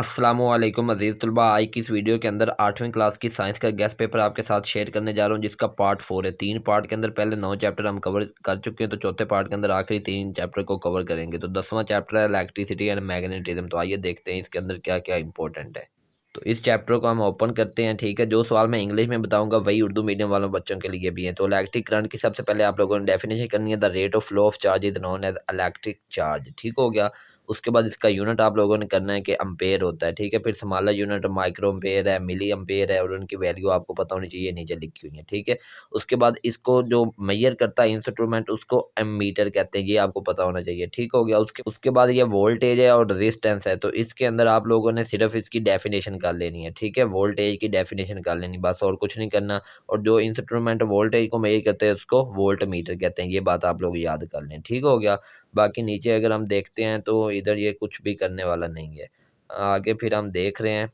अस्सलामुअलैकुम अज़ीज़ तलबा। आज की इस वीडियो के अंदर 8वीं क्लास की साइंस का गेस्ट पेपर आपके साथ शेयर करने जा रहा हूं, जिसका पार्ट 4 है। 3 पार्ट के अंदर पहले 9 चैप्टर हम कवर कर चुके हैं, तो चौथे पार्ट के अंदर आखिरी 3 चैप्टर को कवर करेंगे। तो 10वां चैप्टर है इलेक्ट्रिसिटी एंड मैग्नेटिज्म। तो आइए देखते हैं इसके अंदर क्या क्या इंपॉर्टेंट है। तो इस चैप्टर को हम ओपन करते हैं। ठीक है, जो सवाल मैं इंग्लिश में बताऊंगा वही उर्दू मीडियम वालों बच्चों के लिए भी है। तो इलेक्ट्रिक करंट की सबसे पहले आप लोगों ने डेफिनेशन करनी है। The rate of flow of charge is known as electric charge. ठीक हो गया। उसके बाद इसका यूनिट आप लोगों ने करना है कि अम्पेयर होता है। ठीक है, फिर स्मॉलर यूनिट माइक्रो अम्पेयर है, मिली अम्पेयर है, और उनकी वैल्यू आपको पता होनी चाहिए, नीचे लिखी हुई है। ठीक है, उसके बाद इसको जो मेजर करता है इंस्ट्रूमेंट, उसको एमीटर कहते हैं, ये आपको पता होना चाहिए। ठीक हो गया। उसके बाद ये वोल्टेज है और रेजिस्टेंस है, तो इसके अंदर आप लोगों ने सिर्फ इसकी डेफिनेशन कर लेनी है। ठीक है, वोल्टेज की डेफिनेशन कर लेनी, बस और कुछ नहीं करना। और जो इंस्ट्रूमेंट वोल्टेज को मेजर करते हैं उसको वोल्ट मीटर कहते हैं, ये बात आप लोग याद कर लें। ठीक हो गया। बाकी नीचे अगर हम देखते हैं तो इधर ये कुछ भी करने वाला नहीं है। आगे फिर हम देख रहे हैं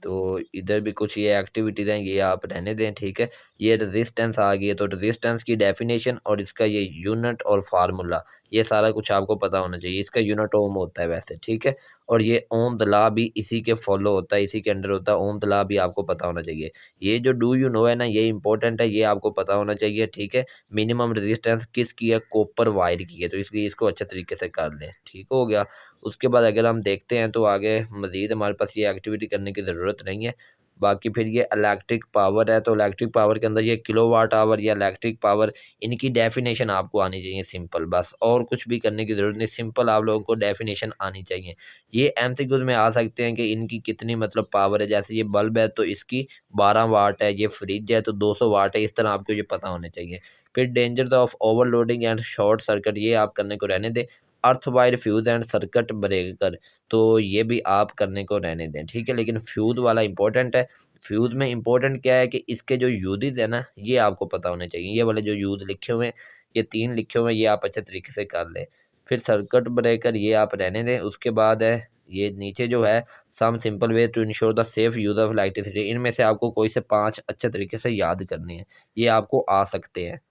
तो इधर भी कुछ ये एक्टिविटीज़ हैं, ये आप रहने दें। ठीक है, ये रेजिस्टेंस आ गई है, तो रेजिस्टेंस की डेफिनेशन और इसका ये यूनिट और फार्मूला, ये सारा कुछ आपको पता होना चाहिए। इसका यूनिट ओम होता है वैसे। ठीक है, और ये ओम द लॉ भी इसी के फॉलो होता है, इसी के अंडर होता है। ओम द लॉ भी आपको पता होना चाहिए। ये जो डू यू नो है ना, ये इंपॉर्टेंट है, ये आपको पता होना चाहिए। ठीक है, मिनिमम रेजिस्टेंस किसकी है, कॉपर वायर की है, तो इसलिए इसको अच्छे तरीके से कर लें। ठीक हो गया। उसके बाद अगर हम देखते हैं तो आगे मज़ीद हमारे पास ये एक्टिविटी करने की ज़रूरत नहीं है। बाकी फिर ये इलेक्ट्रिक पावर है, तो इलेक्ट्रिक पावर के अंदर ये किलोवाट आवर या इलेक्ट्रिक पावर, इनकी डेफिनेशन आपको आनी चाहिए सिंपल, बस और कुछ भी करने की ज़रूरत नहीं, सिंपल आप लोगों को डेफिनेशन आनी चाहिए। ये एमसीक्यूज में आ सकते हैं कि इनकी कितनी मतलब पावर है, जैसे ये बल्ब है तो इसकी 12 वाट है, ये फ्रिज है तो 200 वाट है, इस तरह आपको ये पता होने चाहिए। फिर dangers of overloading and short circuit, ये आप करने को रहने दें। Earth wire fuse and circuit breaker, तो ये भी आप करने को रहने दें। ठीक है, लेकिन फ्यूज वाला इंपॉर्टेंट है। फ्यूज में इंपॉर्टेंट क्या है कि इसके जो यूजेस है ना, ये आपको पता होने चाहिए। ये वाले जो यूज लिखे हुए हैं, ये 3 लिखे हुए हैं, ये आप अच्छे तरीके से कर लें। फिर सर्किट ब्रेकर ये आप रहने दें। उसके बाद है ये नीचे जो है some simple way to ensure the safe use of electricity, इनमें से आपको कोई से 5 अच्छे तरीके से याद करने हैं, ये आपको आ सकते हैं।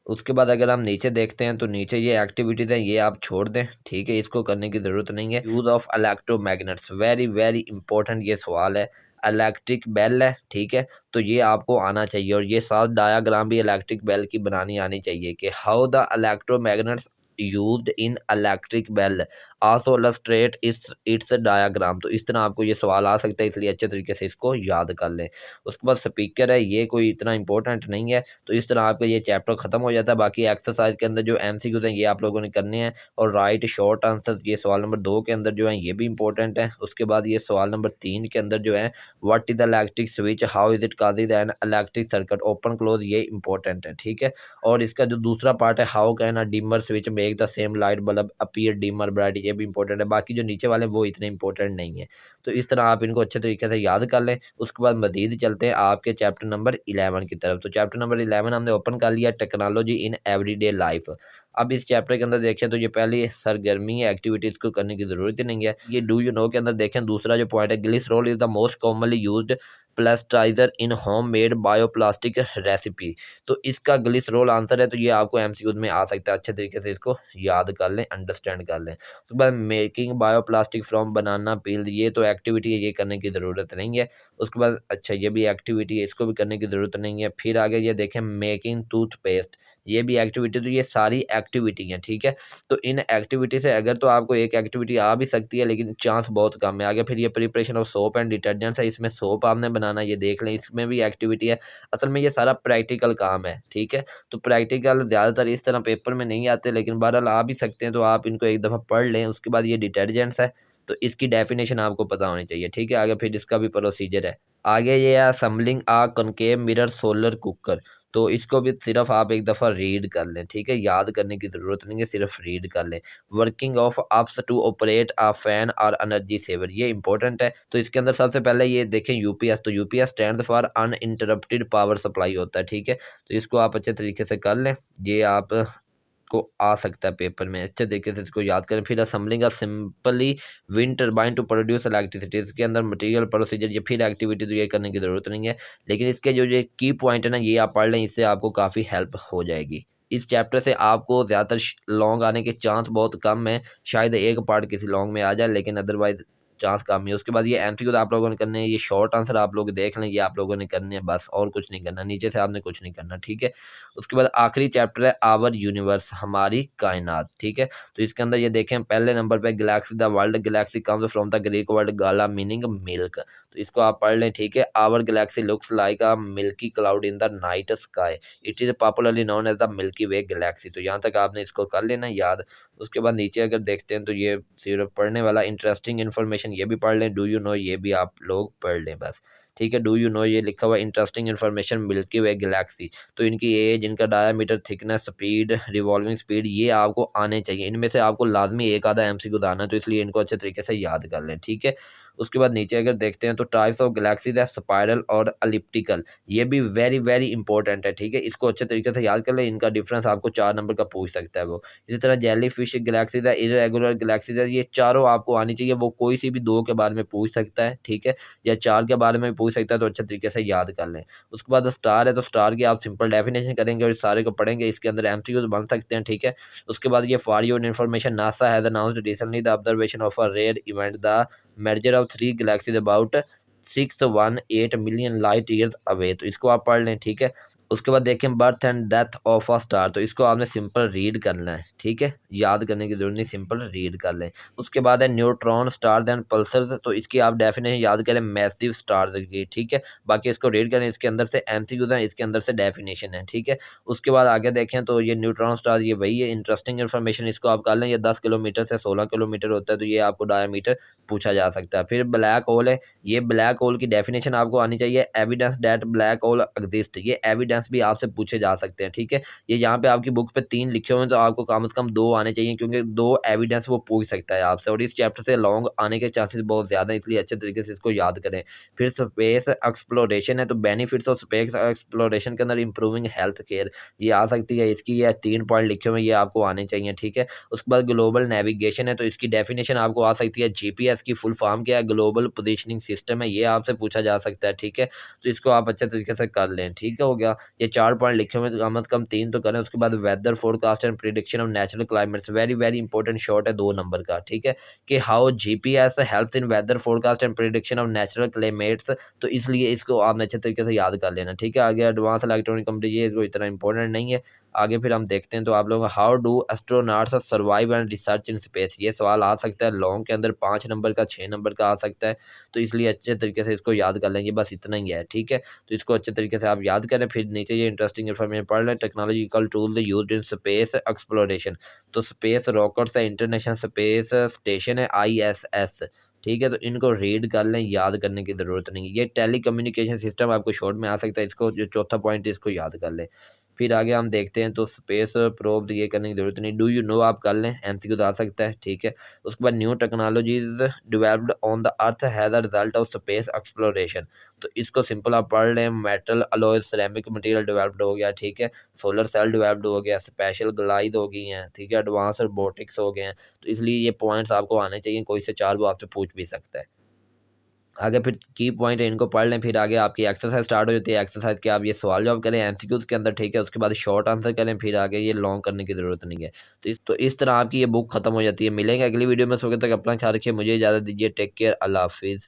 उसके बाद अगर हम नीचे देखते हैं तो नीचे ये एक्टिविटीज़ हैं, ये आप छोड़ दें। ठीक है, इसको करने की ज़रूरत नहीं है। Use of electromagnets, very very important ये सवाल है। इलेक्ट्रिक बेल है, ठीक है, तो ये आपको आना चाहिए, और ये साथ डायाग्राम भी इलेक्ट्रिक बेल की बनानी आनी चाहिए कि how the electromagnets used in electric bell also illustrate its diagram. तो इस तरह आपको ये सवाल आ सकता है, इसलिए अच्छे तरीके से इसको याद कर लें। उसके बाद स्पीकर है, ये कोई इतना इंपॉर्टेंट नहीं है, तो इस तरह आपका ये चैप्टर खत्म हो जाता है। बाकी एक्सरसाइज के अंदर जो एमसीक्यूज हैं ये आप लोगों ने करने हैं, और राइट शॉर्ट आंसर ये सवाल नंबर 2 के अंदर जो है ये भी इंपॉर्टेंट है। उसके बाद ये सवाल नंबर 3 के अंदर जो है what is the electric switch, how is it causes an electric circuit open close, ये इंपॉर्टेंट है। ठीक है, और इसका जो दूसरा पार्ट है how can a dimmer switch make the same light bulb appear dimmer bright, ये भी इंपॉर्टेंट है। बाकी जो नीचे वाले वो इतने इंपॉर्टेंट नहीं है, तो इस तरह आप इनको अच्छे तरीके से याद कर लें। उसके बाद मजीद चलते हैं आपके चैप्टर नंबर 11 की तरफ। तो चैप्टर नंबर 11 हमने ओपन कर लिया, टेक्नोलॉजी इन एवरीडे लाइफ। अब इस चैप्टर के अंदर देखें तो ये पहली सरगर्मी है, एक्टिविटीज को करने की जरूरत ही नहीं है। ये डू यू नो के अंदर देखें, दूसरा जो पॉइंट है glycerol is the most commonly used plasticiser in home made bioplastic recipe. तो इसका ग्लिसरॉल आंसर है, तो ये आपको एमसीक्यूज में आ सकता है, अच्छे तरीके से इसको याद कर लें, अंडरस्टैंड कर लें। उसके बाद मेकिंग बायोप्लास्टिक फ्रॉम बनाना पील, ये तो एक्टिविटी है, ये करने की ज़रूरत नहीं है। उसके बाद अच्छा ये भी एक्टिविटी है, इसको भी करने की ज़रूरत नहीं है। फिर आगे ये देखें मेकिंग टूथपेस्ट, ये भी एक्टिविटी, तो ये सारी एक्टिविटी हैं। ठीक है, तो इन एक्टिविटी से अगर तो आपको एक एक्टिविटी आ भी सकती है, लेकिन चांस बहुत कम है। आगे फिर ये preparation of soap and detergents है, इसमें सोप आपने बनाना, ये देख लें, इसमें भी एक्टिविटी है। असल में ये सारा प्रैक्टिकल काम है। ठीक है, तो प्रैक्टिकल ज़्यादातर इस तरह पेपर में नहीं आते, लेकिन बहरहाल आ भी सकते हैं, तो आप इनको एक दफ़ा पढ़ लें। उसके बाद ये डिटर्जेंट्स है, तो इसकी डेफिनेशन आपको पता होनी चाहिए। ठीक है, आगे फिर इसका भी प्रोसीजर है। आगे ये है असेंबलिंग आ कॉनकेव मिरर सोलर कुकर, तो इसको भी सिर्फ आप एक दफ़ा रीड कर लें। ठीक है, याद करने की ज़रूरत नहीं है, सिर्फ रीड कर लें। Working of UPS to operate a fan और एनर्जी सेवर, ये इंपॉर्टेंट है। तो इसके अंदर सबसे पहले ये देखें यूपीएस, तो UPS stand for uninterrupted power supply होता है। ठीक है, तो इसको आप अच्छे तरीके से कर लें, ये आप को आ सकता है पेपर में, अच्छे तरीके से इसको याद करें। फिर assembling a simply wind turbine to produce electricity, इसके अंदर मटेरियल प्रोसीजर, ये फिर एक्टिविटी, तो ये करने की ज़रूरत नहीं है, लेकिन इसके जो ये की पॉइंट है ना, ये आप पढ़ लें, इससे आपको काफ़ी हेल्प हो जाएगी। इस चैप्टर से आपको ज़्यादातर लॉन्ग आने के चांस बहुत कम है, शायद एक पार्ट किसी लॉन्ग में आ जाए, लेकिन अदरवाइज चांस कम है। उसके बाद ये एमसीक्यू आप लोगों ने करने हैं, ये शॉर्ट आंसर आप लोग देख लें, ये आप लोगों ने करने हैं बस, और कुछ नहीं करना, नीचे से आपने कुछ नहीं करना, ठीक है। उसके बाद आखिरी चैप्टर है आवर यूनिवर्स, हमारी कायनात, ठीक है। तो इसके अंदर ये देखें पहले नंबर पे galaxy, the world galaxy comes from the Greek word gala meaning milk, तो इसको आप पढ़ लें, ठीक है। Our galaxy looks like a milky cloud in the night sky, it is popularly known as the Milky Way galaxy, तो यहाँ तक आपने इसको कर लेना याद। उसके बाद नीचे अगर देखते हैं तो ये सिर्फ पढ़ने वाला इंटरेस्टिंग इन्फॉर्मेशन ये भी पढ़ लें, डू यू नो ये भी आप लोग पढ़ लें बस, ठीक है। डू यू नो ये लिखा हुआ interesting information milky Way galaxy, तो इनकी एज, इनका diameter, thickness, speed, revolving speed ये आपको आने चाहिए, इनमें से आपको लाजमी एक आधा एमसीक्यू आना है, तो इसलिए इनको अच्छे तरीके से याद कर लें, ठीक है। उसके बाद नीचे अगर देखते हैं तो टाइप्स ऑफ गैलेक्सीज है स्पाइरल और एलिप्टिकल, ये भी वेरी वेरी इंपॉर्टेंट है, ठीक है। इसको अच्छे तरीके से याद कर लें, इनका डिफरेंस आपको 4 नंबर का पूछ सकता है वो। इसी तरह जेली फिश गैलेक्सीज है, इरेगुलर गैलेक्सीज है, ये चारों आपको आनी चाहिए, वो कोई सी भी 2 के बारे में पूछ सकता है, ठीक है, या 4 के बारे में पूछ सकता है, तो अच्छे तरीके से याद कर लें। उसके बाद स्टार है, तो स्टार की आप सिंपल डेफिनेशन करेंगे और सारे को पढ़ेंगे, इसके अंदर एमसीक्यूज बन सकते हैं, ठीक है। उसके बाद ये for your information NASA has announced recently the observation of a rare event, the merger of 3 galaxies about 618 million light years away, तो इसको आप पढ़ लें, ठीक है। उसके बाद देखें birth and death of a star, तो इसको आपने सिंपल रीड करना है, ठीक है, याद करने की जरूरत नहीं, सिंपल रीड कर लें। उसके बाद है न्यूट्रॉन स्टार एंड पल्सर, तो इसकी आप डेफिनेशन याद करें मैसिव स्टार्स की, ठीक है। बाकी इसको रीड करें, इसके अंदर से एमसीक्यूज हैं, इसके अंदर से डेफिनेशन है, ठीक है। उसके बाद आगे देखें तो ये न्यूट्रॉन स्टार ये वही है, इंटरेस्टिंग इन्फॉर्मेशन, इसको आप कर लें, ये 10 किलोमीटर से 16 किलोमीटर होता है, तो ये आपको डायमीटर पूछा जा सकता है। फिर ब्लैक होल है, ये ब्लैक होल की डेफिनेशन आपको आनी चाहिए, evidence that black hole exist, ये एविडेंस भी आपसे पूछे जा सकते हैं, ठीक है। ये यहाँ पे आपकी बुक पे 3 लिखे हुए हैं, तो आपको कम से कम 2 आने चाहिए, क्योंकि 2 एविडेंस वो पूछ सकता है आपसे, और इस चैप्टर से लॉन्ग आने के चांसेस बहुत ज़्यादा है, इसलिए अच्छे तरीके से इसको याद करें। फिर स्पेस एक्सप्लोरेशन है, तो बेनिफिट्स ऑफ स्पेस एक्सप्लोरेशन के अंदर इंप्रूविंग हेल्थ केयर, ये आ सकती है, इसकी ये 3 पॉइंट लिखे हुए हैं, ये आपको आने चाहिए, ठीक है। उसके बाद ग्लोबल नेविगेशन है, तो इसकी डेफिनेशन आपको आ सकती है, जीपीएस की फुल फॉर्म क्या है, ग्लोबल पोजीशनिंग सिस्टम है, ये आपसे पूछा जा सकता है, ठीक है। तो इसको आप अच्छे तरीके से कर लें, ठीक है, हो गया। ये 4 पॉइंट लिखे हुए हैं, तो कम से कम 3 तो करें। उसके बाद weather forecast and prediction of natural climates, very very important short है 2 नंबर का, ठीक है, कि how GPS helps in weather forecast and prediction of natural climates, तो इसलिए इसको आपने अच्छे तरीके से याद कर लेना, ठीक है। आगे एडवांस इलेक्ट्रॉनिक कंप्यूटर ये कोई इतना इंपॉर्टेंट नहीं है। आगे फिर हम देखते हैं तो आप लोग how do astronauts survive and research in space, ये सवाल आ सकता है लॉन्ग के अंदर, 5 नंबर का, 6 नंबर का आ सकता है, तो इसलिए अच्छे तरीके से इसको याद कर लेंगे, बस इतना ही है, ठीक है। तो इसको अच्छे तरीके से आप याद करें। फिर नीचे ये इंटरेस्टिंग इन्फॉर्मेशन पढ़ लें, technological tool used in space exploration, तो स्पेस रॉकेट्स है, इंटरनेशनल स्पेस स्टेशन है, आईएसएस, ठीक है, तो इनको रीड कर लें, याद करने की ज़रूरत नहीं है। ये टेली कम्युनिकेशन सिस्टम आपको शॉर्ट में आ सकता है, इसको जो चौथा पॉइंट है इसको याद कर लें। फिर आगे हम देखते हैं तो स्पेस प्रोब ये करने की जरूरत नहीं, डू यू नो आप कर लें, एमसीक्यू तो आ सकता है, ठीक है। उसके बाद new technologies developed on the earth has a result of space exploration, तो इसको सिंपल आप पढ़ लें, metal alloy ceramic material developed हो गया, ठीक है, सोलर सेल डेवलप्ड हो गया, स्पेशल ग्लाइड हो गई हैं, ठीक है, एडवांस रोबोटिक्स हो गए हैं, तो इसलिए ये पॉइंट्स आपको आने चाहिए, कोई से 4 वो आपसे पूछ भी सकता है। आगे फिर की पॉइंट है, इनको पढ़ लें, फिर आगे आपकी एक्सरसाइज स्टार्ट हो जाती है, एक्सरसाइज के आप ये सवाल जवाब करें एमसीक्यूज के अंदर, ठीक है, उसके बाद शॉर्ट आंसर करें, फिर आगे ये लॉन्ग करने की ज़रूरत नहीं है। तो इस तरह आपकी ये बुक खत्म हो जाती है। मिलेंगे अगली वीडियो में, सो तक अपना ख्याल रखिए, मुझे इजाज़त दीजिए, टेक केयर, अल्लाह हाफिज़।